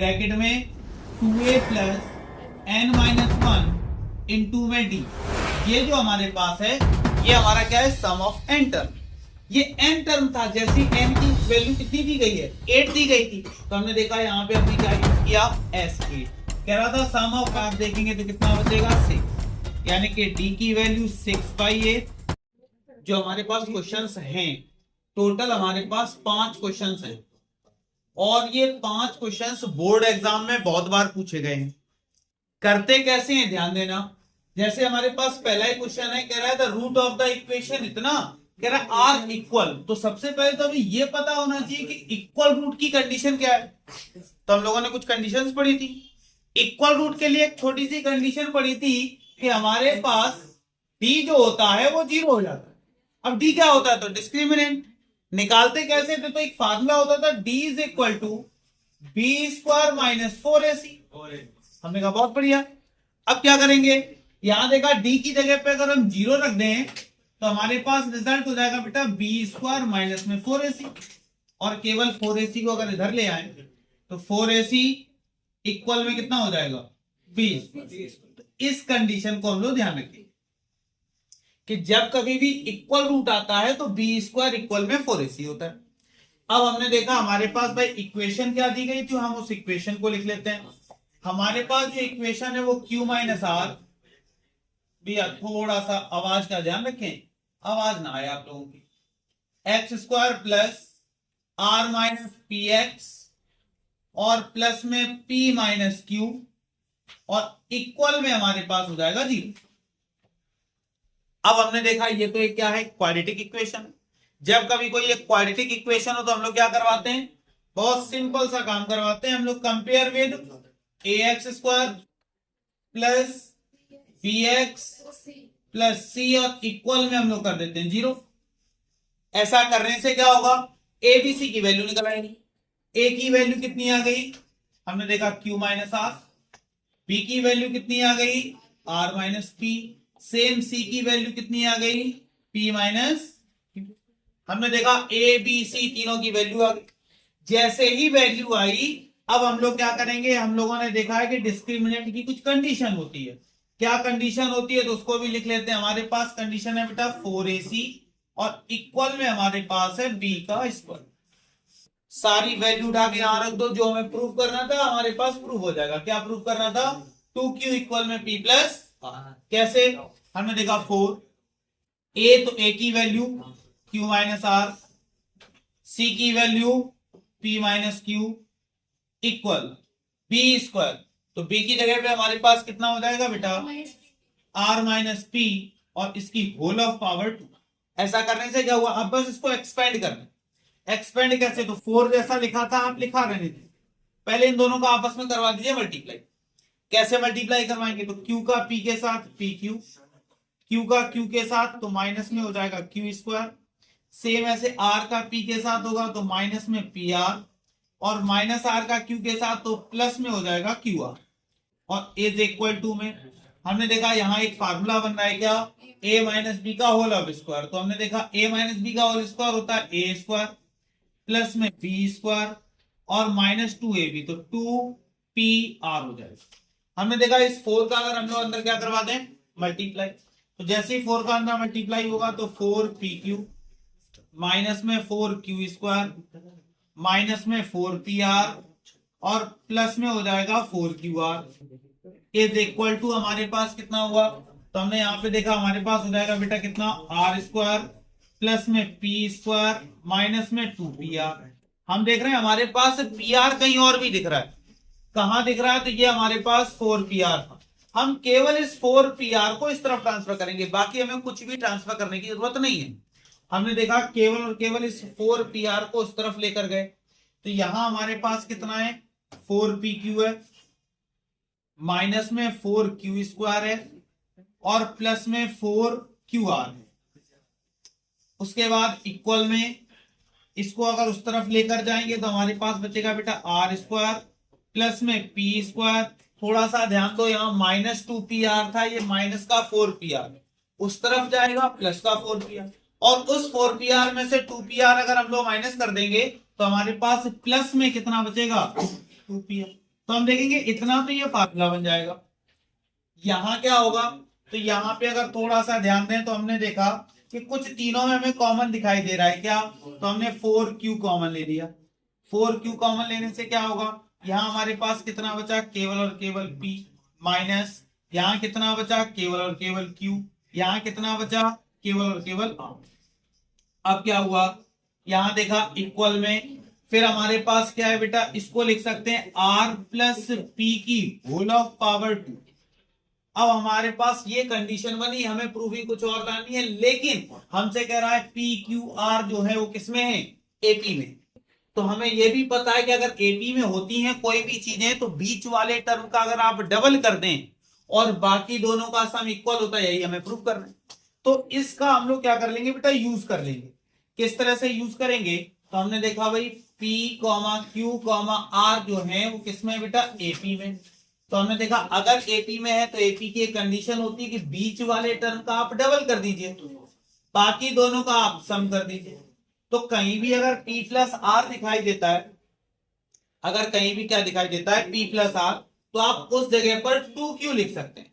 Bracket में 2a plus n minus 1 into में d। ये जो हमारे पास है ये हमारा क्या है, सम ऑफ n टर्म। ये n टर्म था, जैसी n की वैल्यू कितनी दी गई है, 8 दी गई थी, तो हमने देखा यहाँ पे हमने क्या यूज किया, s8। कह रहा था सम ऑफ, आप देखेंगे तो कितना बचेगा 6, यानी कि d की वैल्यू 6/8। जो हमारे पास क्वेश्चंस हैं, टोटल हमारे पास 5 क्वेश्चंस हैं और ये 5 क्वेश्चंस बोर्ड एग्जाम में बहुत बार पूछे गए हैं। करते कैसे हैं ध्यान देना। जैसे हमारे पास पहला ही क्वेश्चन है, कह रहा है the root of the equation इतना, कह रहा है आर इक्वल। तो सबसे पहले तो अभी ये पता होना चाहिए कि इक्वल रूट की कंडीशन क्या है। तो हम लोगों ने कुछ कंडीशंस पढ़ी थी। इक्वल रूट के लिए एक छोटी सी कंडीशन पढ़ी थी कि हमारे पास डी जो होता है वो 0 हो जाता है। अब डी क्या होता है, तो डिस्क्रिमिनेंट। निकालते कैसे थे, तो एक फार्मूला होता था d is equal to B square minus 4ac। हमने कहा बहुत बढ़िया। अब क्या करेंगे, यहां देखा d की जगह पे अगर हम 0 रख दें तो हमारे पास रिजल्ट हो जाएगा बेटा बी स्क्वायर माइनस में 4ac। और केवल 4ac को अगर इधर ले आए तो 4ac इक्वल में कितना हो जाएगा, 20। तो इस कंडीशन को हम लोग ध्यान रखें कि जब कभी भी इक्वल रूट आता है तो बी स्क्वायर इक्वल में 4ac होता है। अब हमने देखा हमारे पास भाई इक्वेशन क्या दी गई थी, हम उस इक्वेशन को लिख लेते हैं। हमारे पास जो इक्वेशन है वो q माइनस आर, भैया थोड़ा सा आवाज का ध्यान रखें, आवाज ना आए आप लोगों की, x square plus r minus p x और प्लस में p माइनस क्यू और इक्वल में हमारे पास हो जाएगा 0। अब हमने देखा ये तो एक क्या है, क्वाड्रेटिक इक्वेशन। जब कभी कोई एक क्वाड्रेटिक इक्वेशन हो तो हम लोग क्या करवाते हैं, बहुत सिंपल सा काम करवाते हैं हम लोग, compare with ax square plus bx plus c और इक्वल में हम लोग कर देते हैं 0। ऐसा करने से क्या होगा, a b c की वैल्यू निकल आएगी। a की वैल्यू कितनी आ गई, हमने देखा q माइनस आर। b की वैल्यू कितनी आ गई, r minus p। Same c की वैल्यू कितनी आ गई, p माइनस। हमने देखा a b c तीनों की वैल्यू आ गई। जैसे ही वैल्यू आई अब हम लोग क्या करेंगे, हम लोगों ने देखा है कि डिस्क्रिमिनेंट की कुछ कंडीशन होती है। क्या कंडीशन होती है तो उसको भी लिख लेते हैं। हमारे पास कंडीशन है बेटा 4ac और इक्वल में हमारे पास है b का स्क्वायर। सारी वैल्यू उठा के यहां रख दो, जो हमें प्रूव करना था हमारे पास प्रूव हो जाएगा। क्या प्रूव करना था, 2q इक्वल में p प्लस। कैसे, हमने देखा 4 a तो a की value q minus r, c की value p minus q equal b square. तो b की जगह पे हमारे पास कितना हो जाएगा बेटा, r माइनस p और इसकी होल ऑफ पावर 2। ऐसा करने से क्या हुआ, अब बस इसको एक्सपेंड करना। एक्सपेंड कैसे, तो 4 जैसा लिखा था आप लिखा रहने थे, पहले इन दोनों का आपस में करवा दीजिए मल्टीप्लाई। कैसे मल्टीप्लाई करवाएंगे, तो q का p के साथ pq, q का q के साथ तो माइनस में हो जाएगा q स्क्वायर। सेम ऐसे r का p के साथ होगा तो माइनस में pr और माइनस r का q के साथ तो प्लस में हो जाएगा qr। और इज इक्वल टू में हमने देखा यहाँ एक फार्मूला बन रहा है क्या, a माइनस बी का होल ऑफ स्क्वायर। तो हमने देखा a माइनस बी का होल स्क्वायर होता है a स्क्वायर प्लस में b स्क्वायर और माइनस 2ab तो 2pr हो जाएगा। हमने देखा इस 4 का अगर हम लोग अंदर क्या करवा दें, मल्टीप्लाई। तो जैसे ही 4 का अंदर मल्टीप्लाई होगा तो 4pq माइनस में 4q स्क्वायर माइनस में 4pr और प्लस में हो जाएगा 4qr इज इक्वल टू हमारे पास कितना हुआ, तो हमने यहाँ पे देखा हमारे पास हो जाएगा बेटा कितना, आर स्क्वायर प्लस में p स्क्वायर माइनस में 2pr। हम देख रहे हैं हमारे पास pr कहीं और भी दिख रहा है, कहां दिख रहा है, तो ये हमारे पास 4pr था। हम केवल इस 4pr को इस तरफ ट्रांसफर करेंगे, बाकी हमें कुछ भी ट्रांसफर करने की जरूरत नहीं है। हमने देखा केवल और केवल इस 4pr को उस तरफ लेकर गए, तो यहां हमारे पास कितना है, 4pq है माइनस में 4q स्क्वायर है और प्लस में 4qr है। उसके बाद इक्वल में इसको अगर उस तरफ लेकर जाएंगे तो हमारे पास बचेगा बेटा आर स्क्वायर प्लस में पी स्क्वायर। थोड़ा सा ध्यान दो, यहाँ माइनस 2pr था, ये माइनस का 4pr उस तरफ जाएगा प्लस का 4pr और उस 4pr में से 2pr अगर हम लोग माइनस कर देंगे तो हमारे पास प्लस में कितना बचेगा, 2pr। तो हम देखेंगे इतना तो ये फार्मूला बन जाएगा। यहां क्या होगा, तो यहां पे अगर थोड़ा सा ध्यान दें तो हमने देखा कि कुछ तीनों में हमें कॉमन दिखाई दे रहा है क्या, तो हमने 4q कॉमन ले लिया। 4q कॉमन लेने से क्या होगा, यहां हमारे पास कितना बचा, केवल और केवल p, माइनस यहां कितना बचा, केवल और केवल q, यहां कितना बचा, केवल और केवल r। अब क्या हुआ, यहां देखा इक्वल में, फिर हमारे पास क्या है बेटा, इसको लिख सकते हैं r प्लस पी की होल ऑफ पावर 2। अब हमारे पास ये कंडीशन बनी, हमें प्रूफ ही कुछ और करनी है, लेकिन हमसे कह रहा है पी क्यू आर जो है वो किसमें है, एपी में। तो हमें यह भी पता है कि अगर एपी में होती हैं कोई भी चीजें तो बीच वाले टर्म का अगर आप डबल कर दें और बाकी दोनों का सम इक्वल होता है, यही हमें प्रूफ करना है। तो इसका हम लोग क्या कर लेंगे बेटा, यूज कर लेंगे। किस तरह से यूज करेंगे, तो हमने देखा भाई P, Q, R जो है वो किसमें है बेटा, एपी में। तो हमने देखा अगर एपी में है तो एपी की एक कंडीशन होती है कि बीच वाले टर्म का आप डबल कर दीजिए, बाकी दोनों का आप सम कर दीजिए। तो कहीं भी अगर P प्लस आर दिखाई देता है, अगर कहीं भी क्या दिखाई देता है P प्लस आर, तो आप उस जगह पर 2Q लिख सकते हैं।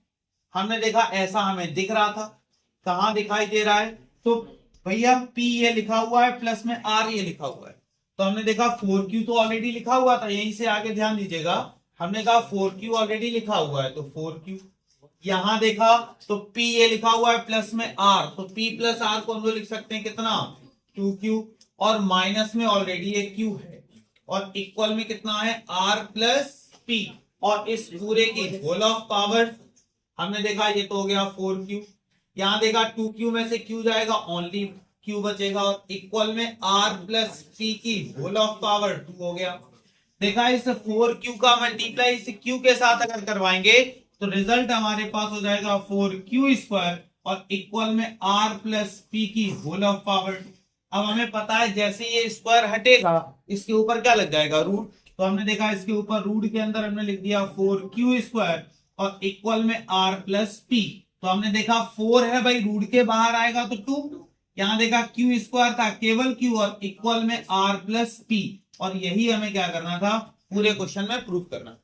हमने देखा ऐसा हमें दिख रहा था, कहां दिखाई दे रहा है, तो भैया P ये लिखा हुआ है प्लस में R ये लिखा हुआ है। तो हमने देखा 4Q तो ऑलरेडी लिखा हुआ था, यहीं से आगे ध्यान दीजिएगा, हमने कहा 4Q ऑलरेडी लिखा हुआ है तो 4Q। यहां देखा तो P ये लिखा हुआ है प्लस में R, तो P प्लस R को हम लोग लिख सकते हैं कितना, 2Q, और माइनस में ऑलरेडी ये Q है, और इक्वल में कितना है, R प्लस P, और इस पूरे की होल ऑफ पावर। हमने देखा ये तो हो गया 4Q, यहां देखा 2Q में से Q जाएगा, ओनली Q बचेगा, और इक्वल में R प्लस P की होल ऑफ पावर 2 हो गया। देखा इस 4Q का मल्टीप्लाई इस Q के साथ अगर करवाएंगे तो रिजल्ट हमारे पास हो जाएगा 4Q स्क्वायर, और इक्वल में R प्लस P की होल ऑफ पावर। अब हमें पता है जैसे ये स्क्वायर हटेगा इसके ऊपर क्या लग जाएगा, रूट। तो हमने देखा इसके ऊपर रूट के अंदर हमने लिख दिया 4Q स्क्वायर और इक्वल में R प्लस P। तो हमने देखा 4 है भाई, रूट के बाहर आएगा तो 2, यहां देखा Q स्क्वायर था केवल Q और इक्वल में R प्लस P, और यही हमें क्या करना था, पूरे क्वेश्चन में प्रूफ करना।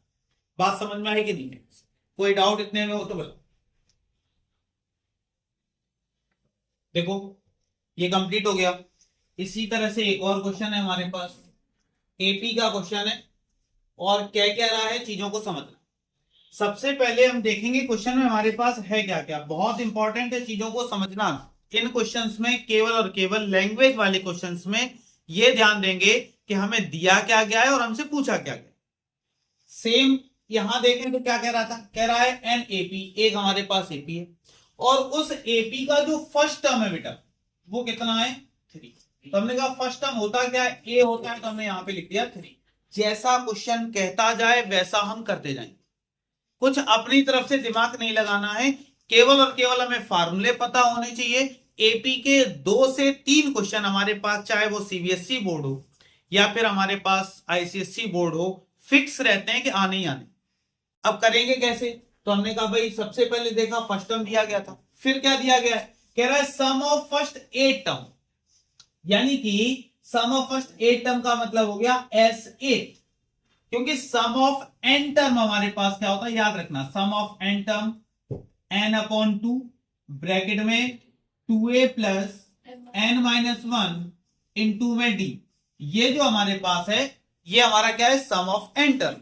बात समझ में आई कि नहीं है, कोई डाउट इतने में हो तो बताओ। देखो ये कंप्लीट हो गया। इसी तरह से एक और क्वेश्चन है हमारे पास, एपी का क्वेश्चन है, और क्या कह रहा है चीजों को समझना। सबसे पहले हम देखेंगे क्वेश्चन में हमारे पास है क्या क्या, बहुत इंपॉर्टेंट है चीजों को समझना। इन क्वेश्चंस में केवल और केवल लैंग्वेज वाले क्वेश्चंस में ये ध्यान देंगे कि हमें दिया क्या गया है और हमसे पूछा क्या गया। सेम यहां देखें तो क्या कह रहा था, कह रहा है एन एपी, एक हमारे पास एपी है, और उस एपी का जो फर्स्ट टर्म है बेटा वो कितना है, 3। तो हमने कहा फर्स्ट टर्म होता क्या है, ए होता है, तो हमने यहां पे लिख दिया 3। जैसा क्वेश्चन कहता जाए वैसा हम करते जाएंगे, कुछ अपनी तरफ से दिमाग नहीं लगाना है, केवल और केवल हमें फार्मूले पता होने चाहिए। एपी के 2 से 3 क्वेश्चन हमारे पास, चाहे वो सीबीएसई बोर्ड हो या फिर हमारे पास आईसीएसई बोर्ड हो, फिक्स रहते हैं कि आने ही आने। अब करेंगे कैसे, तो हमने कहा भाई सबसे पहले देखा फर्स्ट टर्म दिया गया था, फिर क्या दिया गया है, कह रहा है सम ऑफ फर्स्ट 8 टर्म, यानी कि सम ऑफ फर्स्ट 8 टर्म का मतलब हो गया S8, क्योंकि सम ऑफ n टर्म हमारे पास क्या होता है, याद रखना, sum of n term n/2 bracket में 2a प्लस n-1 इंटू में d, ये जो हमारे पास है ये हमारा क्या है, सम ऑफ n टर्म।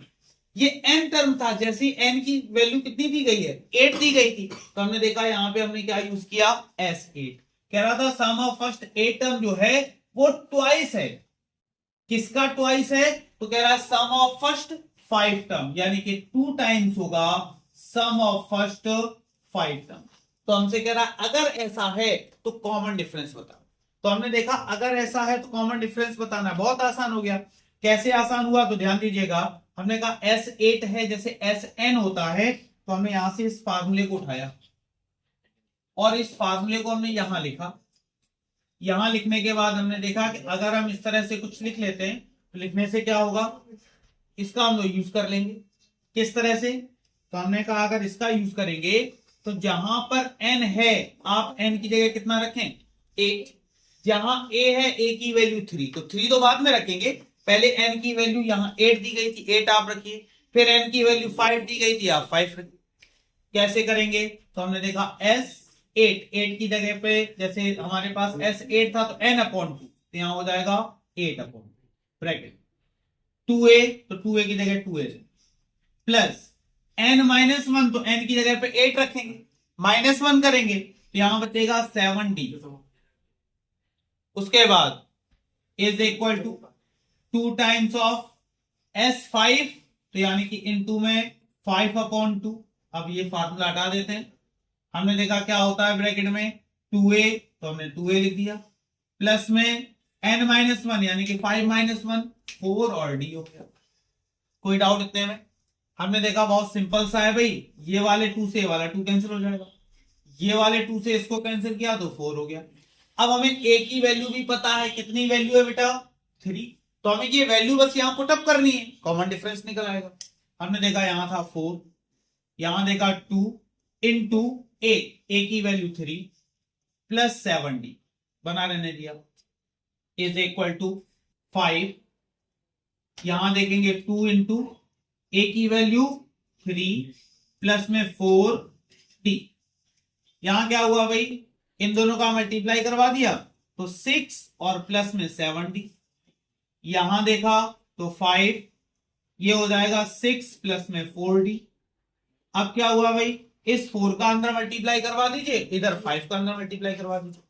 ये n टर्म था, जैसी n की वैल्यू कितनी दी गई है, 8 दी गई थी, तो हमने देखा यहां पे हमने क्या यूज किया, S8। कह रहा था सम ऑफ फर्स्ट 8 टर्म जो है वो ट्वाइस है, किसका ट्वाइस है, तो कह रहा है सम ऑफ फर्स्ट 5 टर्म, यानी कि 2 टाइम्स होगा सम ऑफ फर्स्ट 5 टर्म। तो हमसे कह रहा है अगर ऐसा है तो कॉमन डिफरेंस बताओ। तो हमने देखा अगर ऐसा है तो कॉमन डिफरेंस बताना बहुत आसान हो गया। कैसे आसान हुआ, तो ध्यान दीजिएगा, हमने कहा S8 है, जैसे Sn होता है, तो हमने यहां से इस फार्मूले को उठाया और इस फार्मूले को हमने यहां लिखा। यहां लिखने के बाद हमने देखा कि अगर हम इस तरह से कुछ लिख लेते हैं तो लिखने से क्या होगा, इसका हम लोग यूज कर लेंगे। किस तरह से, तो हमने कहा अगर इसका यूज करेंगे तो जहां पर n है आप n की जगह कितना रखें, 8। जहां a है a की वैल्यू 3, तो 3 तो बाद में रखेंगे, पहले n की वैल्यू यहां 8 दी गई थी, 8 आप रखिए। फिर n की वैल्यू 5 दी गई थी, आप 5 रख। कैसे करेंगे? तो हमने देखा S8 की जगह पे जैसे हमारे पास S8 था तो n/2, तो यहां हो जाएगा 8/2 ब्रैकेट 2a, तो 2a की जगह 2a प्लस n-1, तो n की जगह पे 8 रखेंगे, -1 करेंगे तो यहां बचेगा 7d। उसके बाद is equal to 2 times of S5, तो यानी कि इनटू में 5/2। अब ये फार्मूला हटा देते हैं। हमने देखा क्या होता है ब्रैकेट में 2a, तो हमने 2a लिख दिया, प्लस में n-1 यानी कि 5-1 4 और d हो गया। कोई डाउट इतने में? हमने देखा बहुत सिंपल सा है भाई, ये वाले 2 से ये वाला 2 कैंसिल हो जाएगा, ये वाले 2 से इसको कैंसिल किया तो 4 हो गया। अब हमें a की वैल्यू भी पता है, कितनी वैल्यू है बेटा 3, तो हमें ये वैल्यू बस यहां पुटअप करनी है, कॉमन डिफरेंस निकल आएगा। हमने देखा यहां था 4, यहां देखा 2 इंटू a की वैल्यू 3 प्लस 7d बना रहने दिया इज इक्वल टू 5। यहां देखेंगे 2 इंटू a की वैल्यू 3 प्लस में 4d। यहां क्या हुआ भाई, इन दोनों का मल्टीप्लाई करवा दिया तो 6 और प्लस में 7d। यहां देखा तो 5, ये हो जाएगा 6 प्लस में 4d। अब क्या हुआ भाई, इस 4 का अंदर मल्टीप्लाई करवा दीजिए, इधर 5 का अंदर मल्टीप्लाई करवा दीजिए,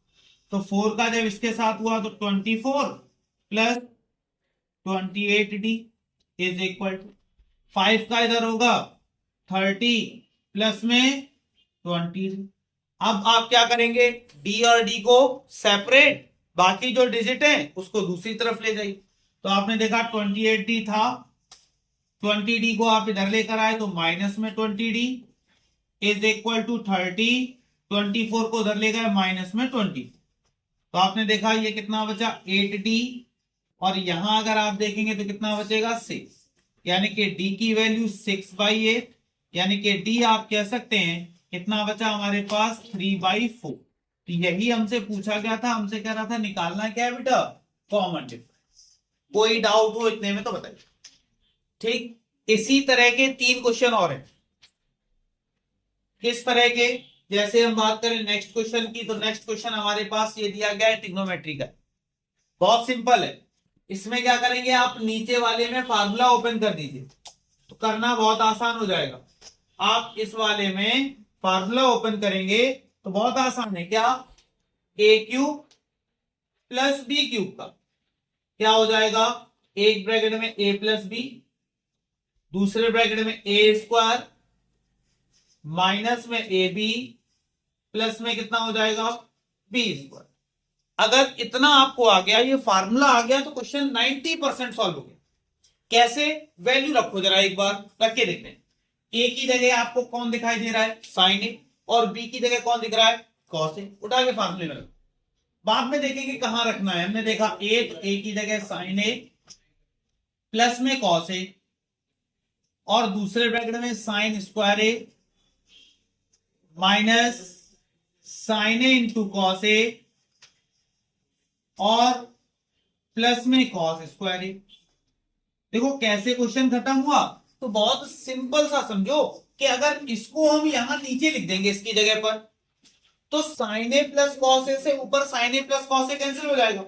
तो 4 का जब इसके साथ हुआ तो 24 plus 28d is equal to 5 का इधर होगा 30 प्लस में 20। अब आप क्या करेंगे, d और d को सेपरेट, बाकी जो डिजिट है उसको दूसरी तरफ ले जाइए। तो आपने देखा 28d था, 20d को आप इधर लेकर आए तो माइनस में 20d इज इक्वल टू 30, 24 को उधर ले गए माइनस में 20, तो आपने देखा ये कितना बचा 8d, और यहां अगर आप देखेंगे तो कितना बचेगा 6, यानी कि d की वैल्यू 6/8, यानी कि d आप कह सकते हैं कितना बचा हमारे पास 3/4। तो यही हमसे पूछा गया था, हमसे कह रहा था निकालना क्या है बेटा, कॉमन डिफरेंस। कोई डाउट हो इतने में तो बताइए। ठीक, इसी तरह के 3 क्वेश्चन और हैं। किस तरह के, जैसे हम बात करें नेक्स्ट क्वेश्चन की, तो नेक्स्ट क्वेश्चन हमारे पास ये दिया गया है ट्रिग्नोमेट्री का, बहुत सिंपल है। इसमें क्या करेंगे, आप नीचे वाले में फार्मूला ओपन कर दीजिए तो करना बहुत आसान हो जाएगा। आप इस वाले में फार्मूला ओपन करेंगे तो बहुत आसान है, क्या a³ प्लस b³ का क्या हो जाएगा, एक ब्रैकेट में a प्लस b, दूसरे ब्रैकेट में a² माइनस में ab प्लस में कितना हो जाएगा b²। अगर इतना आपको आ गया, ये फार्मूला आ गया, तो क्वेश्चन 90% सॉल्व हो गया। कैसे, वैल्यू रखो जरा एक बार, रख के देखते हैं। a की जगह आपको कौन दिखाई दे रहा है, साइन a, और b की जगह कौन दिख रहा है, कॉस a, उठा के फार्मूले में रखो। बाद में देखेंगे कहां रखना है। हमने देखा a, तो a की जगह साइन a प्लस में कॉस a, और दूसरे ब्रैकेट में sine square a minus sine a into cos a, और प्लस में कॉस स्क्वायर a। देखो कैसे क्वेश्चन खत्म हुआ, तो बहुत सिंपल सा समझो कि अगर इसको हम यहां नीचे लिख देंगे इसकी जगह पर, तो sine a plus cos a से ऊपर sine a plus cos a cancel हो जाएगा।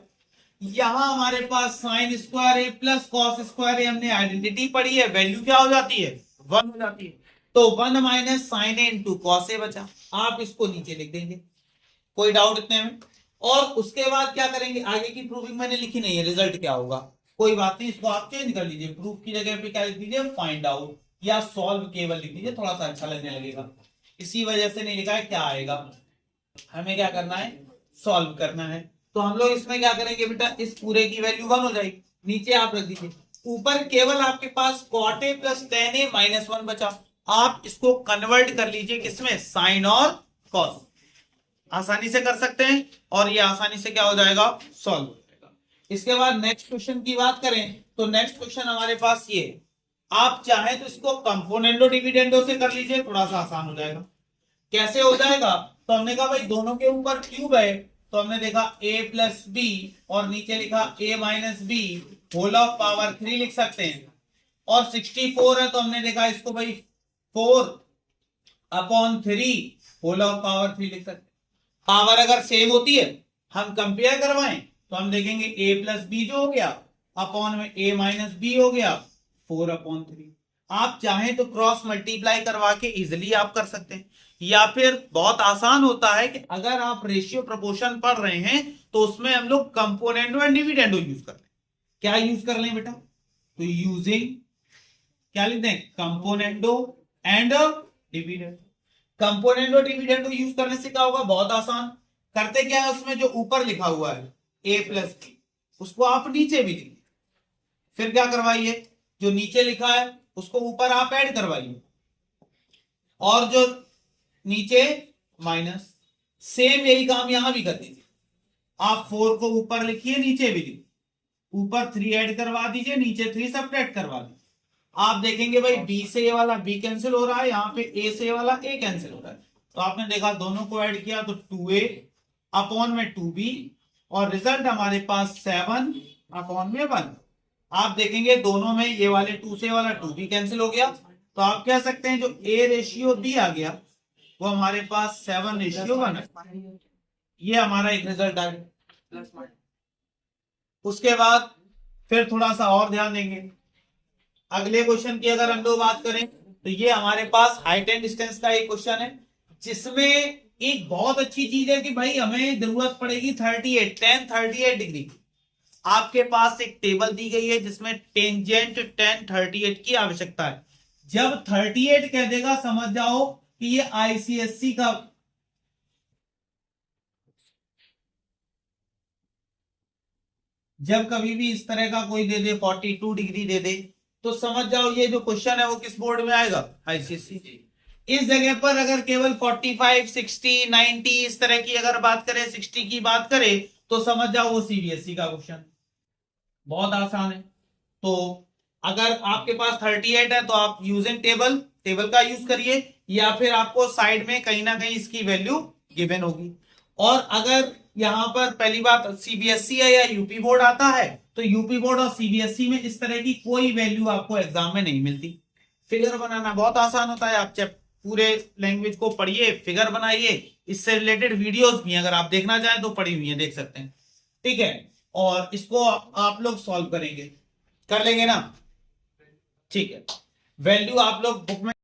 यहां हमारे पास sine square a plus cos square a, हमने आइडेंटिटी पढ़ी है, वैल्यू क्या हो जाती है 1 हो जाती है, तो 1 minus sine a into cos a बचा। आप इसको नीचे लिख देंगे, कोई डाउट इतने में। और उसके बाद क्या करेंगे, आगे की प्रूफिंग मैंने लिखी नहीं है, रिजल्ट क्या होगा कोई बात नहीं, इसको आप चेंज कर लीजिए, प्रूफ की जगह पे क्या लिख दीजिए, फाइंड आउट या सॉल्व केवल लिख दीजिए, थोड़ा सा अच्छा लगने लगेगा। इसी वजह से नहीं लिखा है, क्या आएगा, हमें क्या करना है, सॉल्व करना है। तो हम लोग इसमें क्या करेंगे बेटा, इस पूरे की वैल्यू 1 हो जाएगी, नीचे आप रख दीजिए, ऊपर केवल आपके पास cot a plus tan a minus 1 बचा। आप इसको कन्वर्ट कर लीजिए किसमें, साइन और कॉस, आसानी से कर सकते हैं, और ये आसानी से क्या हो जाएगा, सॉल्व हो जाएगा। इसके बाद नेक्स्ट क्वेश्चन की बात करें, तो नेक्स्ट क्वेश्चन हमारे पास ये, आप चाहें तो इसको कंपोनेंडो डिविडेंडो से कर लीजिए, थोड़ा सा आसान हो जाएगा। कैसे हो जाएगा, तो हमने कहा भाई दोनों के ऊपर क्यूब है, तो हमने देखा a प्लस बी और नीचे लिखा a minus B whole of power 3 लिख सकते हैं। और 64 है तो हमने देखा इसको भाई 4/3 होल ऑफ पावर 3 लिख सकते। पावर अगर सेम होती है, हम कंपेयर करवाएं तो हम देखेंगे a प्लस बी जो हो गया अपॉन में a माइनस बी हो गया 4/3। आप चाहें तो क्रॉस मल्टीप्लाई करवा के इजिली आप कर सकते हैं, या फिर बहुत आसान होता है कि अगर आप रेशियो प्रोपोर्शन पढ़ रहे हैं तो उसमें हम लोग कंपोनेंडो एंड डिविडेंडो यूज कर लें। क्या यूज कर लें बेटा? तो यूजिंग क्या लिखते हैं, componendo and dividendo. Componendo dividendo use करने से क्या होगा, बहुत आसान। करते क्या है, उसमें जो ऊपर लिखा हुआ है a प्लस बी उसको आप नीचे भी लिखिए, फिर क्या करवाइए, जो नीचे लिखा है उसको ऊपर आप ऐड करवाइए, और जो नीचे माइनस। सेम यही काम यहां भी कर दीजिए। आप 4 को ऊपर लिखिए, नीचे भी लिखिए, ऊपर 3 ऐड करवा दीजिए, नीचे 3 सब्ट्रैक्ट करवा दीजिए। आप देखेंगे भाई बी से ए वाला बी कैंसिल हो रहा है, यहाँ पे ए से ए वाला ए कैंसिल हो रहा है, तो आपने देखा दोनों को ऐड किया तो 2a अपॉन में 2b, और रिजल्ट हमारे पास 7/1। आप देखेंगे दोनों में ये वाले 2 से वाला 2b कैंसिल हो गया, तो आप कह सकते हैं जो a रेशियो b आ गया वो हमारे पास 7/1 है। ये हमारा एक रिजल्ट आ गया। उसके बाद फिर थोड़ा सा और ध्यान देंगे, अगले क्वेश्चन की अगर हम लोग बात करें तो ये हमारे पास हाइट एंड डिस्टेंस का एक क्वेश्चन है, जिसमें एक बहुत अच्छी चीज है कि भाई हमें जरूरत पड़ेगी 38 डिग्री। आपके पास एक टेबल दी गई है जिसमें टेंजेंट tan 38 की आवश्यकता है। जब 38 कह देगा समझ जाओ कि ये आईसीएससी का, जब कभी भी इस तरह का कोई दे दे 42 डिग्री दे दे तो समझ जाओ ये जो क्वेश्चन है वो किस बोर्ड में आएगा, आईसीएससी। इस जगह पर अगर केवल 45, 60, 90 इस तरह की अगर बात करें, 60 की बात करें तो समझ जाओ वो सीबीएसई का क्वेश्चन। बहुत आसान है। तो अगर आपके पास 38 है तो आप यूजिंग टेबल का यूज करिए, या फिर आपको साइड में कहीं ना कहीं इसकी वैल्यू गिवन होगी। और अगर यहां पर पहली बात सीबीएसई है या यूपी बोर्ड आता है तो यूपी बोर्ड और सीबीएसई में इस तरह की कोई वैल्यू आपको एग्जाम में नहीं मिलती। फिगर बनाना बहुत आसान होता है, आप पूरे लैंग्वेज को पढ़िए, फिगर बनाइए, इससे रिलेटेड वीडियोस भी अगर आप देखना चाहें तो पड़ी हुई है, देख सकते हैं। ठीक है, और इसको आप लोग सॉल्व करेंगे, कर लेंगे ना? ठीक है, वैल्यू आप लोग बुक में